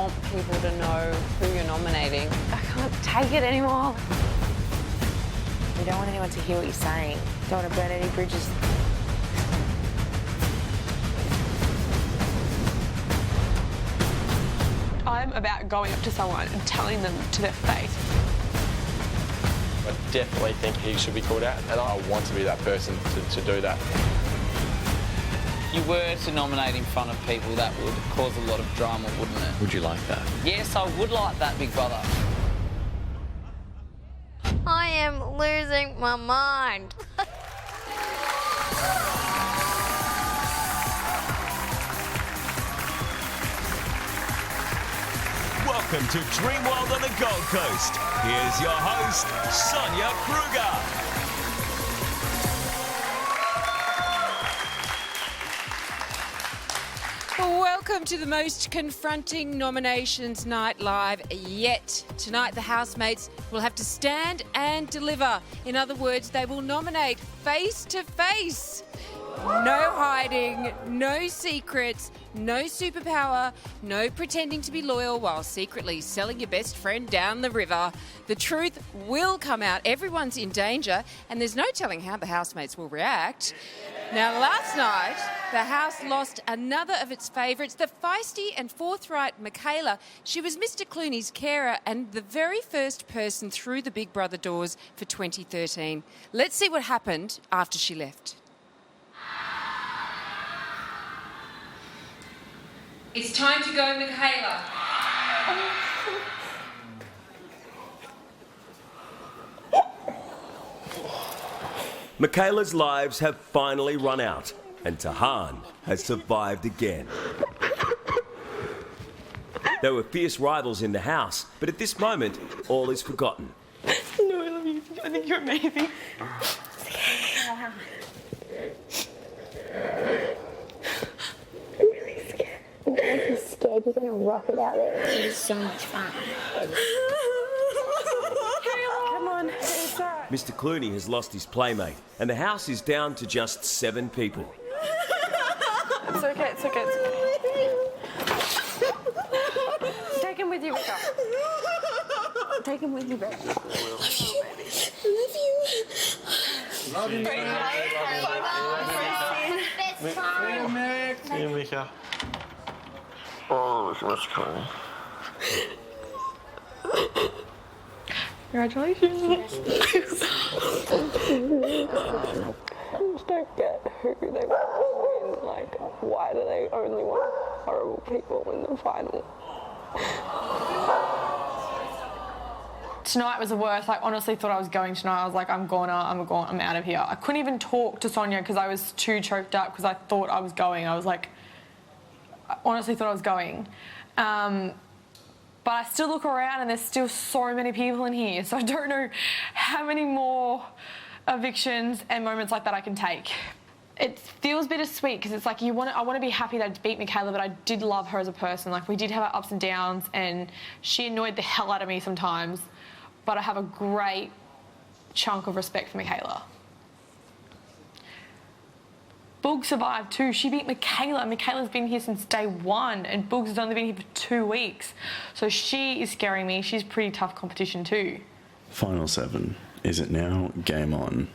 want people to know who you're nominating. I can't take it anymore. We don't want anyone to hear what you're saying. Don't want to burn any bridges. I'm about going up to someone and telling them to their face. I definitely think he should be called out, and I want to be that person to do that. If you were to nominate in front of people, that would cause a lot of drama, wouldn't it? Would you like that? Yes, I would like that, Big Brother. I am losing my mind. Welcome to Dreamworld on the Gold Coast. Here's your host, Sonia Kruger. Welcome to the most confronting nominations night live yet. Tonight the housemates will have to stand and deliver. In other words, they will nominate face to face. No hiding, no secrets, no superpower, no pretending to be loyal while secretly selling your best friend down the river. The truth will come out. Everyone's in danger, and there's no telling how the housemates will react. Now, last night, the house lost another of its favourites, the feisty and forthright Michaela. She was Mr. Clooney's carer and the very first person through the Big Brother doors for 2013. Let's see what happened after she left. It's time to go, Michaela. Michaela's lives have finally run out, and Tahan has survived again. There were fierce rivals in the house, but at this moment, all is forgotten. No, I love you. I think you're amazing. I'm scared you're going to rock it out there. It is so much fun. Come on, it's all right. Mr. Clooney has lost his playmate, and the house is down to just 7 people. It's okay, it's okay, it's okay. Take him with you, Rika. Take him with you, baby. I love you. Yeah, Mika. Oh, that's cool. Congratulations. I just don't get who they want to win. Like, why do they only want horrible people in the final? Tonight was the worst. I honestly thought I was going tonight. I was like, I'm out of here. I couldn't even talk to Sonia because I was too choked up because I thought I was going. I honestly thought I was going. But I still look around and there's still so many people in here. So I don't know how many more evictions and moments like that I can take. It feels bittersweet because it's like I want to be happy that I beat Michaela, but I did love her as a person. Like, we did have our ups and downs and she annoyed the hell out of me sometimes. But I have a great chunk of respect for Michaela. Boog survived too. She beat Michaela. Michaela's been here since day 1 and Boog's has only been here for 2 weeks. So she is scaring me. She's pretty tough competition too. Final 7. Is it now? Game on.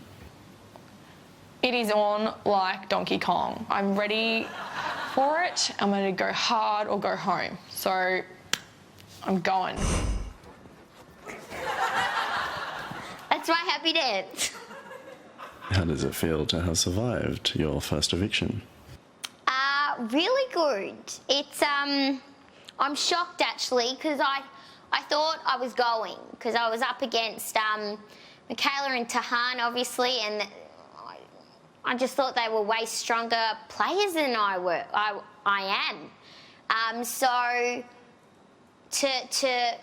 It is on like Donkey Kong. I'm ready for it. I'm going to go hard or go home. So I'm going. That's my happy dance. How does it feel to have survived your first eviction? Really good. It's I'm shocked actually because I thought I was going because I was up against Michaela and Tahan obviously, and I just thought they were way stronger players than I am. So to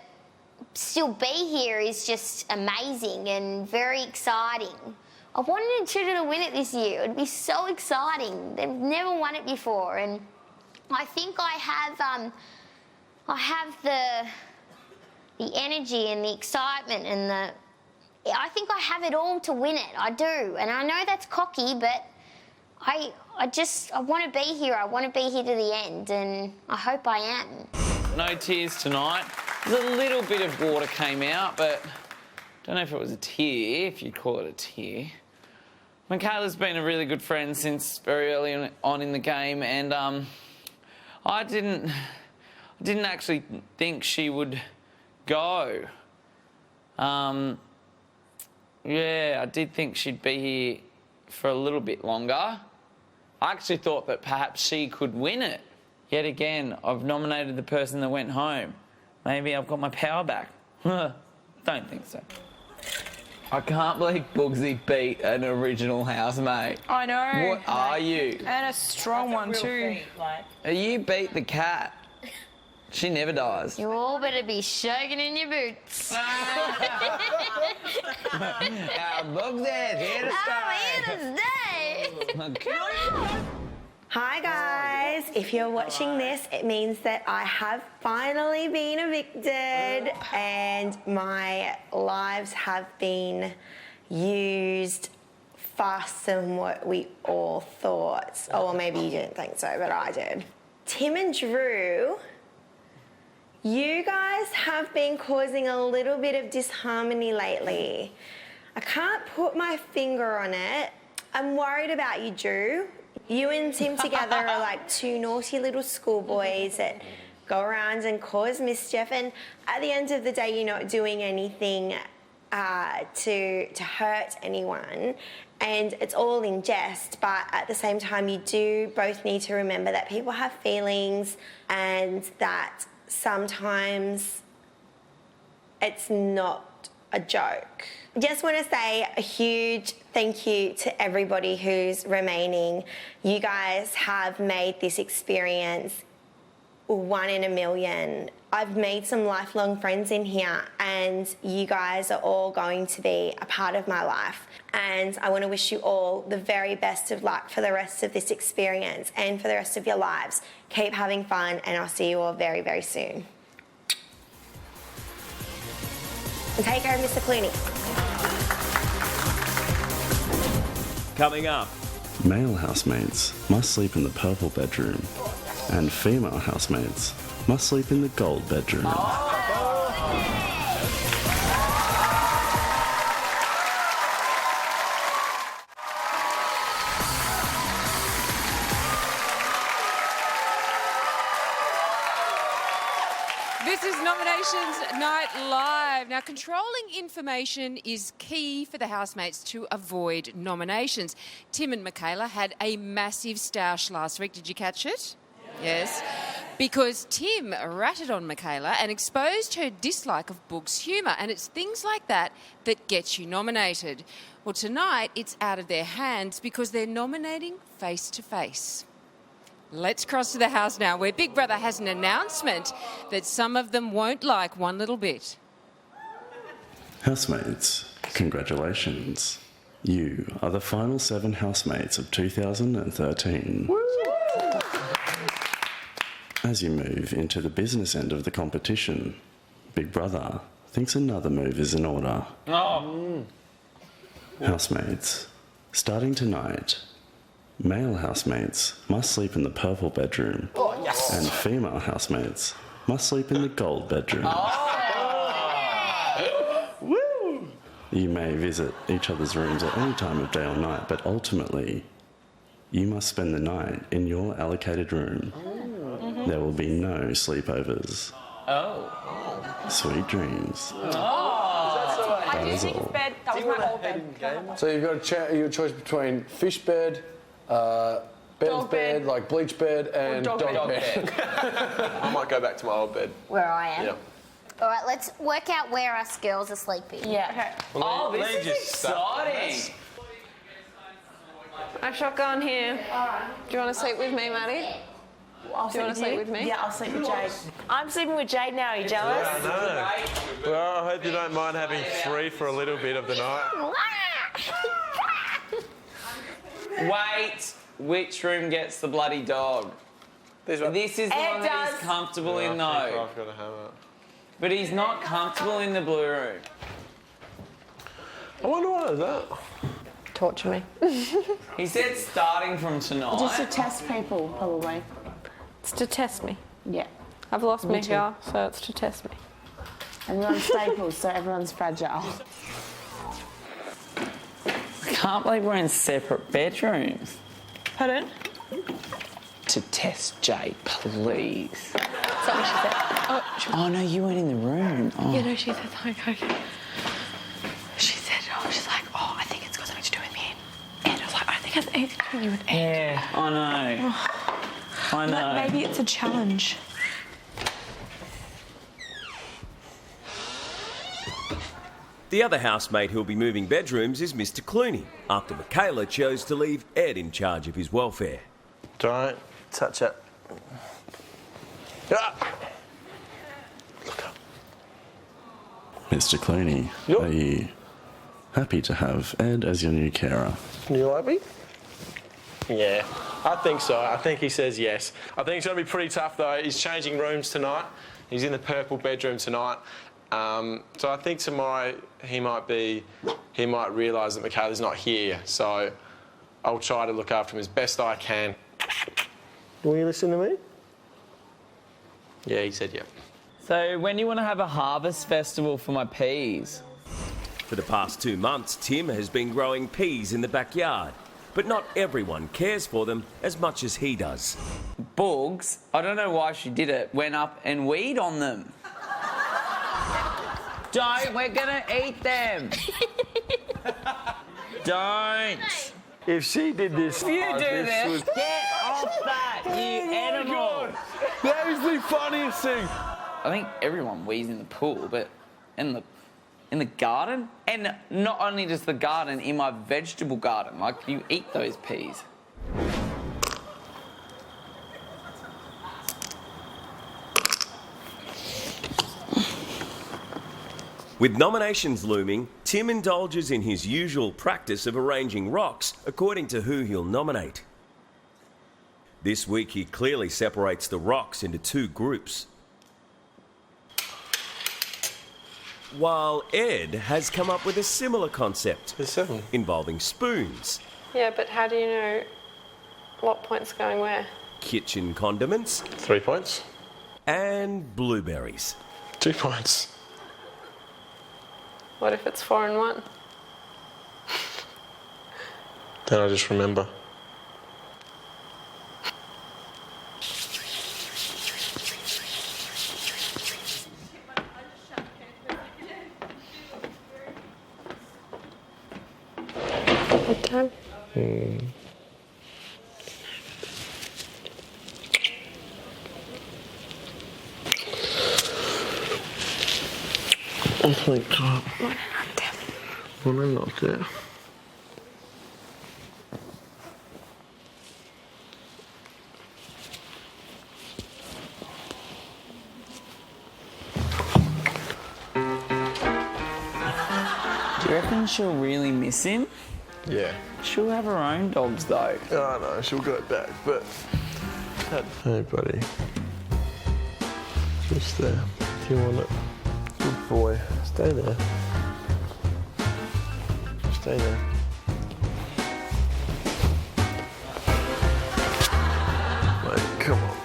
still be here is just amazing and very exciting. I wanted Tudor to win it this year. It would be so exciting. They've never won it before, and I think I have the energy and the excitement and I think I have it all to win it. I do, and I know that's cocky, but I want to be here. I want to be here to the end, and I hope I am. no tears tonight. There's a little bit of water came out, but don't know if it was a tear, if you'd call it a tear. Michaela's been a really good friend since very early on in the game, and I didn't actually think she would go. Yeah, I did think she'd be here for a little bit longer. I actually thought that perhaps she could win it. Yet again, I've nominated the person that went home. Maybe I've got my power back. Don't think so. I can't believe Bugsy beat an original housemate. I know. What are you? And a strong one too. You beat the cat. She never dies. You all better be shaking in your boots. Bugsy's here to stay. Hi guys, if you're watching this, it means that I have finally been evicted and my lives have been used faster than what we all thought. Oh, well, maybe you didn't think so, but I did. Tim and Drew, you guys have been causing a little bit of disharmony lately. I can't put my finger on it. I'm worried about you, Drew. You and Tim together are like two naughty little schoolboys that go around and cause mischief, and at the end of the day, you're not doing anything to hurt anyone, and it's all in jest, but at the same time, you do both need to remember that people have feelings and that sometimes it's not a joke. Just want to say a huge thank you to everybody who's remaining. You guys have made this experience one in a million. I've made some lifelong friends in here, and you guys are all going to be a part of my life. And I want to wish you all the very best of luck for the rest of this experience and for the rest of your lives. Keep having fun, and I'll see you all very, very soon. And take care of Mr. Clooney. Coming up. Male housemates must sleep in the purple bedroom, and female housemates must sleep in the gold bedroom. This is Nominations Night Live. Now, controlling information is key for the housemates to avoid nominations. Tim and Michaela had a massive stoush last week. Did you catch it? Yes. Because Tim ratted on Michaela and exposed her dislike of Boog's humour, and it's things like that that get you nominated. Well, tonight it's out of their hands because they're nominating face to face. Let's cross to the house now, where Big Brother has an announcement that some of them won't like one little bit. Housemates, congratulations. You are the final 7 housemates of 2013. Woo! As you move into the business end of the competition, Big Brother thinks another move is in order. Housemates, starting tonight, male housemates must sleep in the purple bedroom, and female housemates must sleep in the gold bedroom. You may visit each other's rooms at any time of day or night, but ultimately, you must spend the night in your allocated room. There will be no sleepovers. Sweet dreams. That is all. Bed. That was my old bed. So you've got your choice between fish bed, bed's bed, like bleach bed, and dog bed. I might go back to my old bed. Where I am. Yeah. All right, let's work out where us girls are sleeping. Yeah. Okay. Oh, this is exciting. I've shotgun here. Do you want to sleep with me, Maddie? I'll Do you want to sleep with me? Yeah, I'll sleep with Jade. I'm sleeping with Jade now. Are you jealous? I know. Well, I hope you don't mind having 3 for a little bit of the night. Wait, which room gets the bloody dog? This is the one that he's comfortable in, though. I've got a hammer. But he's not comfortable in the blue room. I wonder why is that. Torture me. He said starting from tonight. Just to test people, probably. It's to test me. Yeah. I've lost Me me too. here, so it's to test me. Everyone's staples, so everyone's fragile. I can't believe we're in separate bedrooms. Pardon? To test Jade, please. That's not what she said. Oh, no, you weren't in the room. Oh. Yeah, no, she said something. Okay. She said, she's like, I think it's got something to do with me. And I was like, I think it has anything to do with you and Ed. Yeah, I know. I know. Maybe it's a challenge. The other housemate who'll be moving bedrooms is Mr. Clooney, after Michaela chose to leave Ed in charge of his welfare. Don't touch it. Ah! Mr. Clooney, are you happy to have Ed as your new carer? You like me? Yeah, I think so. I think he says yes. I think it's going to be pretty tough, though. He's changing rooms tonight. He's in the purple bedroom tonight. So I think tomorrow he might realise that Michaela's not here. So I'll try to look after him as best I can. Will you listen to me? Yeah, he said yeah. So when do you want to have a harvest festival for my peas? For the past 2 months, Tim has been growing peas in the backyard. But not everyone cares for them as much as he does. Bugs, I don't know why she did it, went up and weed on them. Don't, we're gonna eat them. Don't. If she did this... You do this. Get off that, you animal. That is the funniest thing. I think everyone wees in the pool, but in the garden? And not only just the garden, in my vegetable garden. Like, you eat those peas. With nominations looming, Tim indulges in his usual practice of arranging rocks according to who he'll nominate. This week he clearly separates the rocks into 2 groups. While Ed has come up with a similar concept involving spoons, Yeah, but how do you know what point's going where? kitchen condiments, 3 points. and blueberries. 2 points. What if it's 4 and 1? Then I just remember. What time? Oh my God. When I'm not there. Do you reckon she'll really miss him? Yeah. She'll have her own dogs, though. I know, she'll go back, but... Hey, buddy. Just there. If you want it. Good boy. Stay there. Stay there. Mate, come on.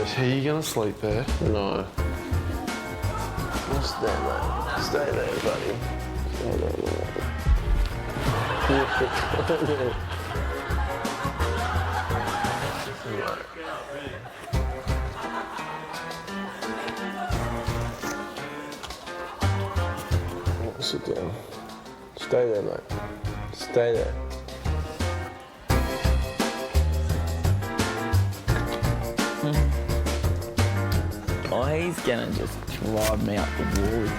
Is he gonna sleep there? No. Stay there. Stay there, buddy. Stay there, mate. Sit down. Stay there, mate. Stay there. Oh, he's gonna just drive me up the wall.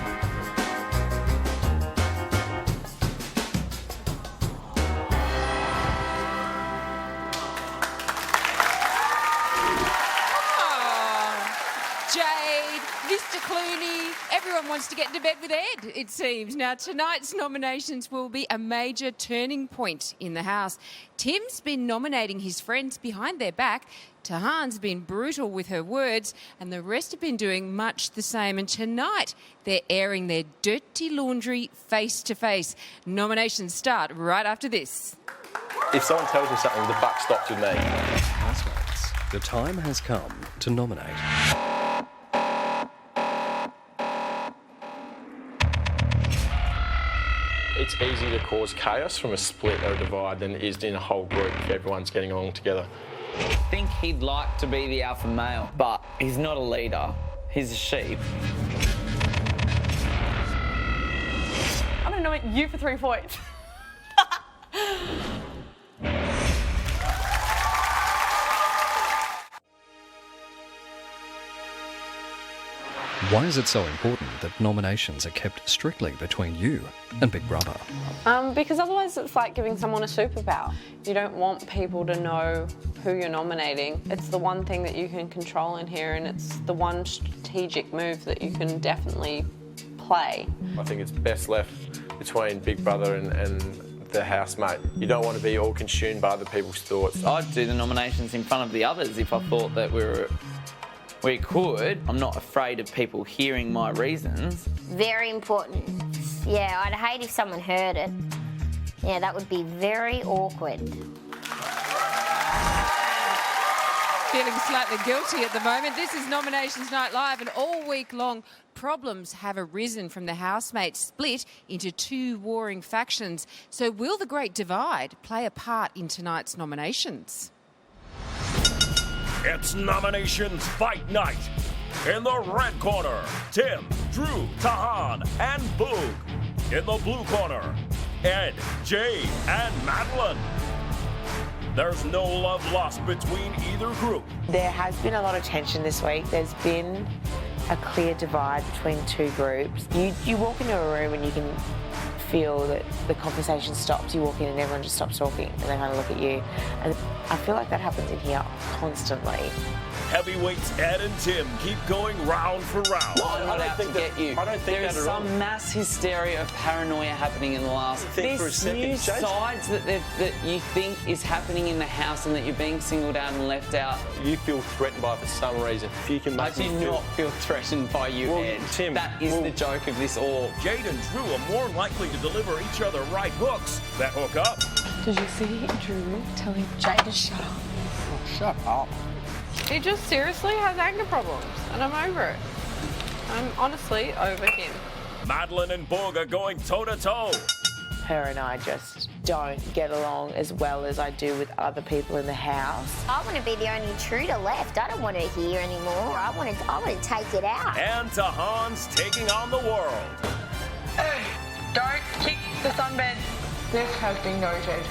Jade, Mr. Clooney, everyone wants to get into bed with Ed, it seems. Now, tonight's nominations will be a major turning point in the house. Tim's been nominating his friends behind their back. Tahan's been brutal with her words, and the rest have been doing much the same. And tonight, they're airing their dirty laundry face to face. Nominations start right after this. If someone tells me something, the buck stops with me. Housemates, the time has come to nominate. It's easier to cause chaos from a split or a divide than it is in a whole group if everyone's getting along together. I think he'd like to be the alpha male, but he's not a leader. He's a sheep. I'm going to nominate you for 3 points. Why is it so important that nominations are kept strictly between you and Big Brother? Because otherwise it's like giving someone a superpower. You don't want people to know who you're nominating. It's the one thing that you can control in here, and it's the one strategic move that you can definitely play. I think it's best left between Big Brother and the housemate. You don't want to be all consumed by other people's thoughts. I'd do the nominations in front of the others if I thought that we could. I'm not afraid of people hearing my reasons. Very important. Yeah, I'd hate if someone heard it. Yeah, that would be very awkward. Feeling slightly guilty at the moment. This is Nominations Night Live, and all week long, problems have arisen from the housemates split into 2 warring factions. So will the Great Divide play a part in tonight's nominations? It's nominations fight night. In the red corner, Tim, Drew, Tahan, and Boog. In the blue corner, Ed, Jade, and Madeline. There's no love lost between either group. There has been a lot of tension this week. There's been a clear divide between 2 groups. You walk into a room and you can feel that the conversation stops. You walk in and everyone just stops talking and they kind of look at you. And I feel like that happens in here constantly. Heavyweights Ed and Tim keep going round for round. I'm not out to get you. There is some mass hysteria of paranoia happening in the last. This new sides that you think is happening in the house and that you're being singled out and left out. You feel threatened by it for some reason. If you can make I do not feel threatened by you, Ed. Tim, that is the joke of this all. Jade and Drew are more likely to deliver each other right hooks that hook up. Did you see Drew telling Jade to shut up? Oh, shut up. He just seriously has anger problems, and I'm over it. I'm honestly over him. Madeline and Boog are going toe-to-toe. Her and I just don't get along as well as I do with other people in the house. I want to be the only Truda left. I don't want her here anymore. I want to take it out. And Tahan's taking on the world. Hey, don't kick the sunbed. This has been noted.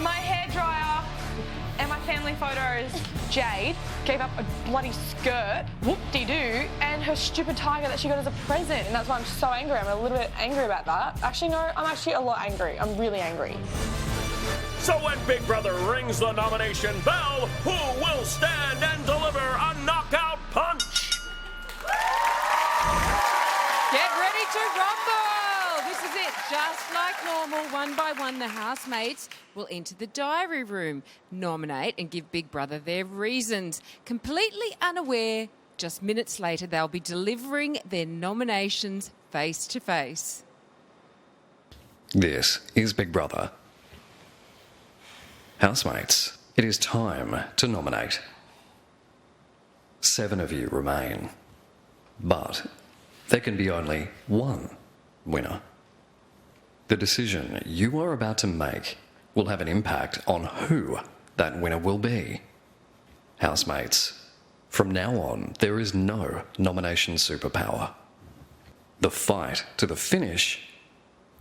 My hairdryer and my family photos. Jade gave up a bloody skirt, whoop-de-doo, and her stupid tiger that she got as a present. And that's why I'm so angry. I'm a little bit angry about that. Actually, no, I'm actually a lot angry. I'm really angry. So when Big Brother rings the nomination bell, who will stand and deliver a knockout punch? Get ready to rumble! This is it. Just like normal, one by one, the housemates will enter the diary room, nominate and give Big Brother their reasons. Completely unaware, just minutes later, they'll be delivering their nominations face to face. This is Big Brother. Housemates, it is time to nominate. 7 of you remain, but there can be only one winner. The decision you are about to make will have an impact on who that winner will be. Housemates, from now on, there is no nomination superpower. The fight to the finish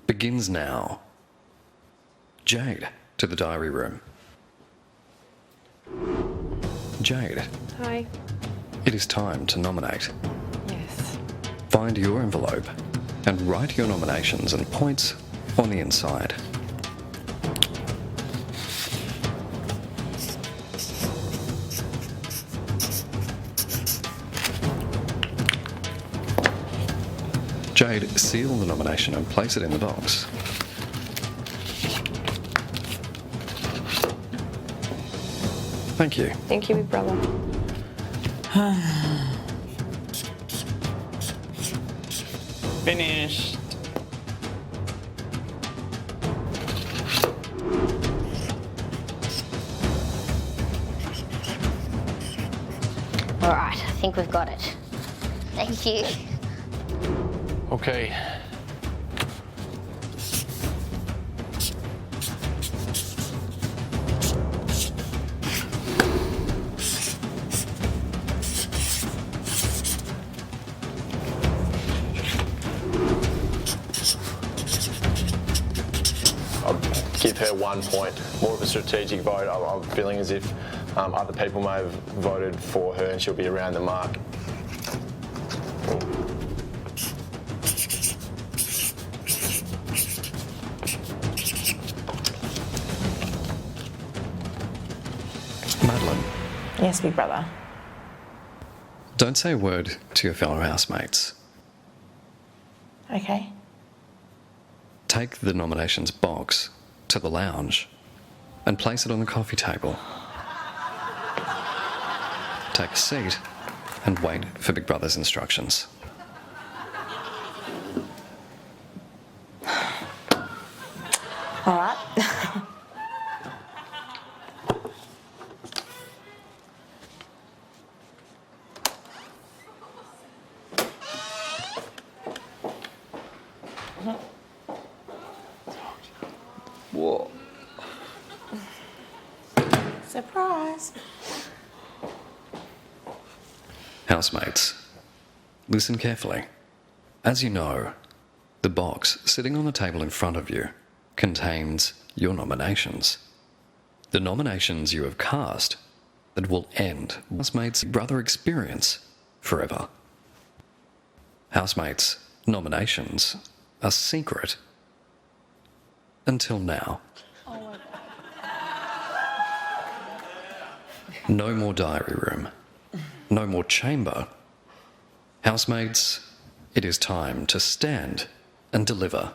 begins now. Jade, to the diary room. Jade. Hi. It is time to nominate. Yes. Find your envelope and write your nominations and points on the inside. Jade, seal the nomination and place it in the box. Thank you. Thank you, Big Brother. Finished. think we've got it. Thank you. Okay. I'll give her 1 point. More of a strategic vote. I'm feeling as if other people may have voted for her and she'll be around the mark. Madeline, Yes, big brother. don't say a word to your fellow housemates. Okay. Take the nominations box to the lounge and place it on the coffee table. Take a seat and wait for Big Brother's instructions. All right. Whoa. Surprise. Housemates, listen carefully. As you know, the box sitting on the table in front of you contains your nominations. The nominations you have cast that will end Housemates' brother experience forever. Housemates' nominations are secret until now. No more diary room. No more chamber. Housemates, it is time to stand and deliver.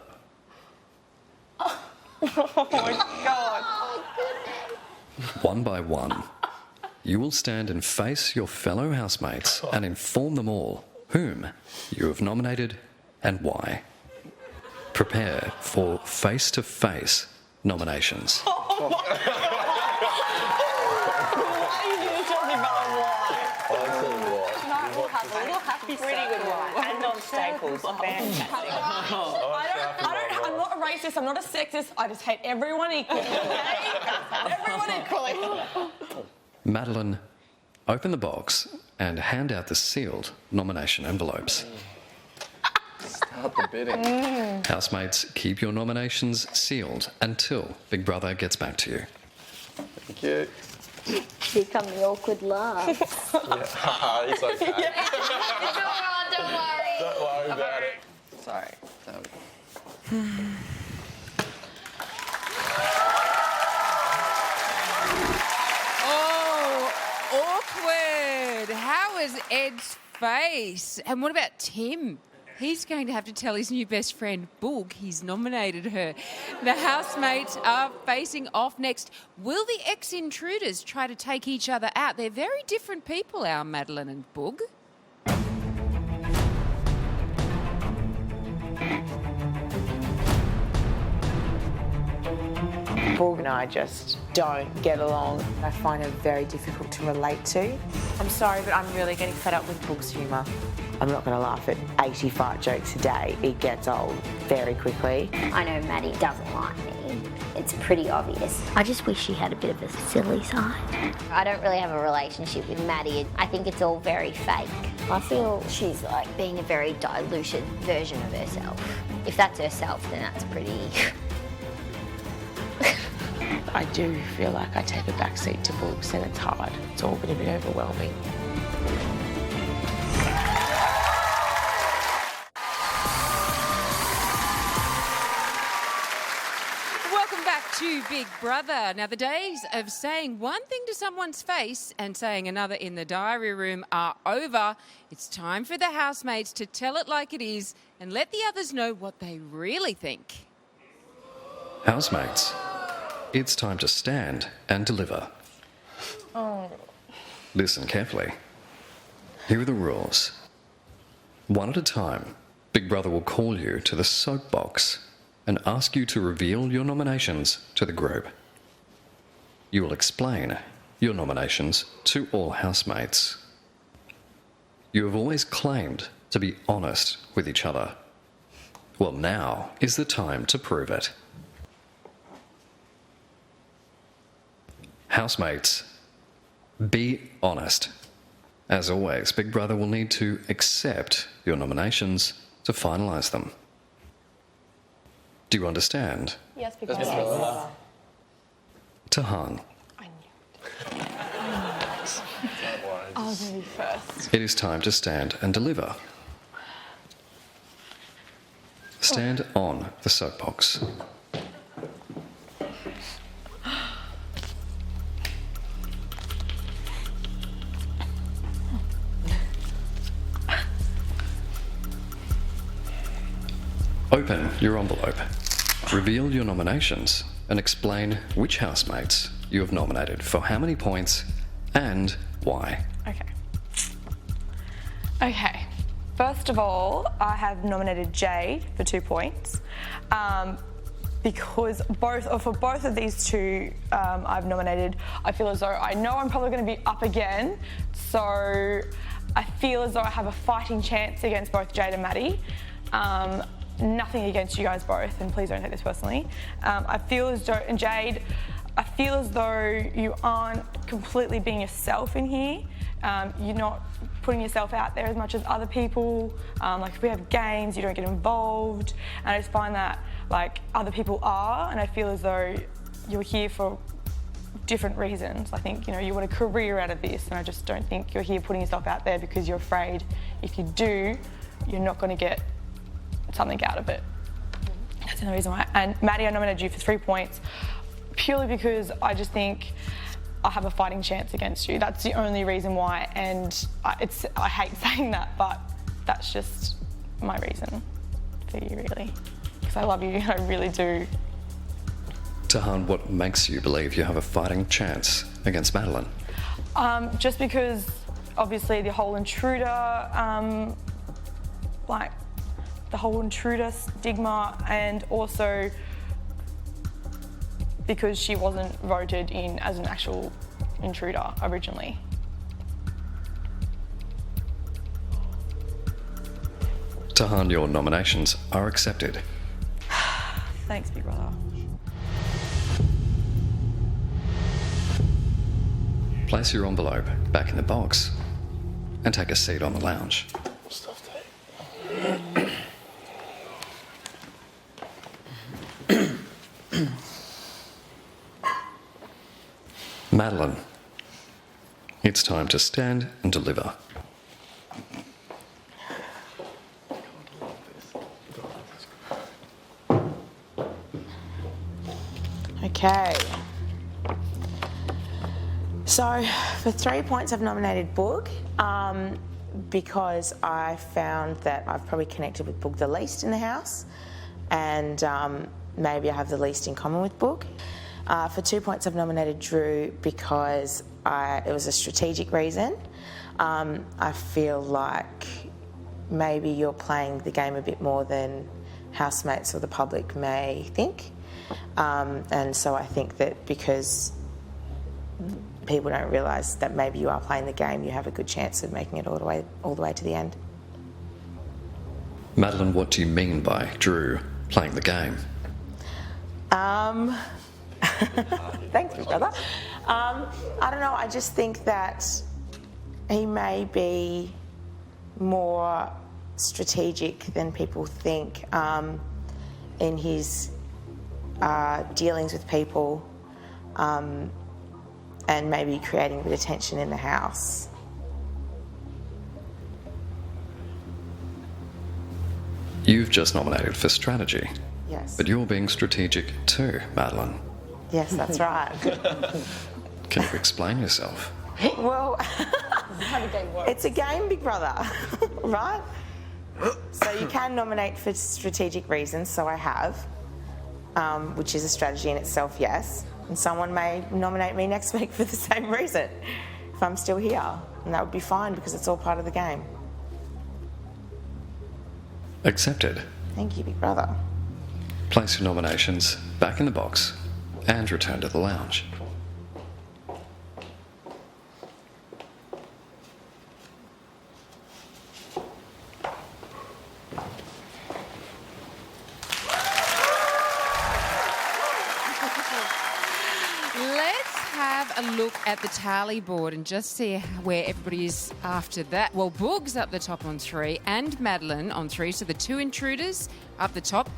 Oh my God. One by one, you will stand and face your fellow housemates and inform them all whom you have nominated and why. Prepare for face-to-face nominations. Pretty good one. And on Staples. Fantastic. I'm not a racist, I'm not a sexist, I just hate everyone equally, okay? Everyone equally. Madeline, open the box and hand out the sealed nomination envelopes. Start the bidding. Housemates, keep your nominations sealed until Big Brother gets back to you. Thank you. Here come the awkward laugh. It's okay. It's all right, don't worry. Don't worry about it. Sorry. Oh, awkward. How is Ed's face? And what about Tim? He's going to have to tell his new best friend, Boog, he's nominated her. The housemates are facing off next. Will the ex-intruders try to take each other out? They're very different people, our Madeline and Boog. Boog and I just don't get along. I find her very difficult to relate to. I'm sorry, but I'm really getting fed up with Boog's humour. I'm not going to laugh at 80 fart jokes a day. It gets old very quickly. I know Maddie doesn't like me. It's pretty obvious. I just wish she had a bit of a silly side. I don't really have a relationship with Maddie. I think it's all very fake. I feel she's like being a very diluted version of herself. If that's herself, then that's pretty... I do feel like I take a backseat to Boogs and it's hard. It's all been a bit overwhelming. Welcome back to Big Brother. Now, the days of saying one thing to someone's face and saying another in the diary room are over. It's time for the housemates to tell it like it is and let the others know what they really think. Housemates, it's time to stand and deliver. Listen carefully. Here are the rules. One at a time, Big Brother will call you to the soapbox and ask you to reveal your nominations to the group. You will explain your nominations to all housemates. You have always claimed to be honest with each other. Well, now is the time to prove it. Housemates, be honest. As always, Big Brother will need to accept your nominations to finalise them. Do you understand? Yes, Big Brother. Tahan, I was going to be first. it is time to stand and deliver. Stand on the soapbox. Open your envelope. Reveal your nominations and explain which housemates you have nominated for how many points and why. Okay. First of all, I have nominated Jade for 2 points. Because for both of these two I've nominated, I feel as though I know I'm probably going to be up again. So I feel as though I have a fighting chance against both Jade and Maddie. Nothing against you guys both, and please don't take this personally. I feel as though, and Jade, I feel as though you aren't completely being yourself in here. You're not putting yourself out there as much as other people. Like if we have games, you don't get involved. And I just find that like other people are, and I feel as though you're here for different reasons. I think, you know, you want a career out of this, and I just don't think you're here putting yourself out there because you're afraid if you do, you're not going to get something out of it. That's the only reason why. And Maddie, I nominated you for 3 points purely because I just think I have a fighting chance against you. That's the only reason why, and I hate saying that, but that's just my reason for you, really. Because I love you, I really do. Tahan, what makes you believe you have a fighting chance against Madeline? Just because, obviously, the whole intruder, the whole intruder stigma, and also because she wasn't voted in as an actual intruder originally. Tahan, your nominations are accepted. Thanks, Big Brother. Place your envelope back in the box and take a seat on the lounge. Madeline, it's time to stand and deliver. Okay. So, for 3 points, I've nominated Boog because I found that I've probably connected with Boog the least in the house, and maybe I have the least in common with Boog. For 2 points, I've nominated Drew because it was a strategic reason. I feel like maybe you're playing the game a bit more than housemates or the public may think. And so I think that because people don't realise that maybe you are playing the game, you have a good chance of making it all the way to the end. Madeline, what do you mean by Drew playing the game? Thanks, big brother. I don't know, I just think that he may be more strategic than people think in his dealings with people, and maybe creating a bit of tension in the house. You've just nominated for strategy. Yes. But you're being strategic too, Madeline. Yes, that's right. Can you explain yourself? Well, it's a game, big brother, right? So you can nominate for strategic reasons, so I have, which is a strategy in itself, yes. And someone may nominate me next week for the same reason, if I'm still here. And that would be fine because it's all part of the game. Accepted. Thank you, big brother. Place your nominations back in the box and return to the lounge. Let's have a look at the tally board and just see where everybody is after that. Well, Boog's up the top on 3 and Madeline on 3, so the 2 intruders up the top.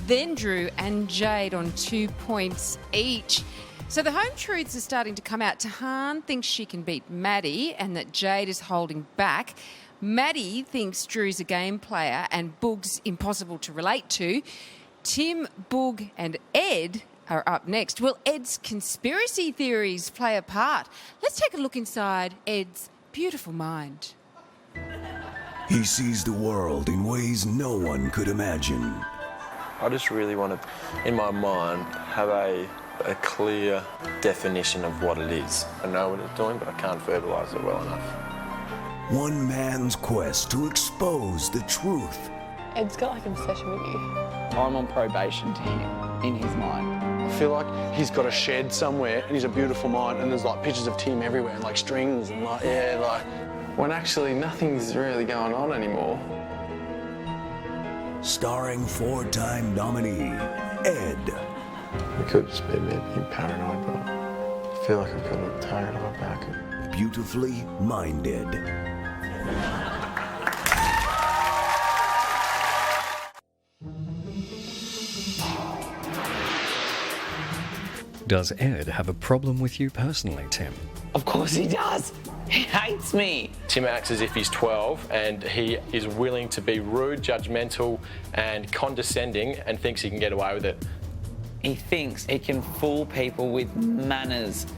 Then Drew and Jade on 2 points each. So the home truths are starting to come out. Tahan thinks she can beat Maddie and that Jade is holding back. Maddie thinks Drew's a game player and Boog's impossible to relate to. Tim, Boog and Ed are up next. Will Ed's conspiracy theories play a part? Let's take a look inside Ed's beautiful mind. He sees the world in ways no one could imagine. I just really want to, in my mind, have a clear definition of what it is. I know what it's doing, but I can't verbalise it well enough. One man's quest to expose the truth. Ed's got like an obsession with you. I'm on probation to him, in his mind. I feel like he's got a shed somewhere and he's a beautiful mind and there's like pictures of Tim everywhere and like strings and like, yeah, like, when actually nothing's really going on anymore. Starring 4-time nominee, Ed. It could just be me being paranoid, but I feel like I've got a target on my back. Beautifully minded. Does Ed have a problem with you personally, Tim? Of course he does. He hates me. Tim acts as if he's 12 and he is willing to be rude, judgmental and condescending and thinks he can get away with it. He thinks he can fool people with manners.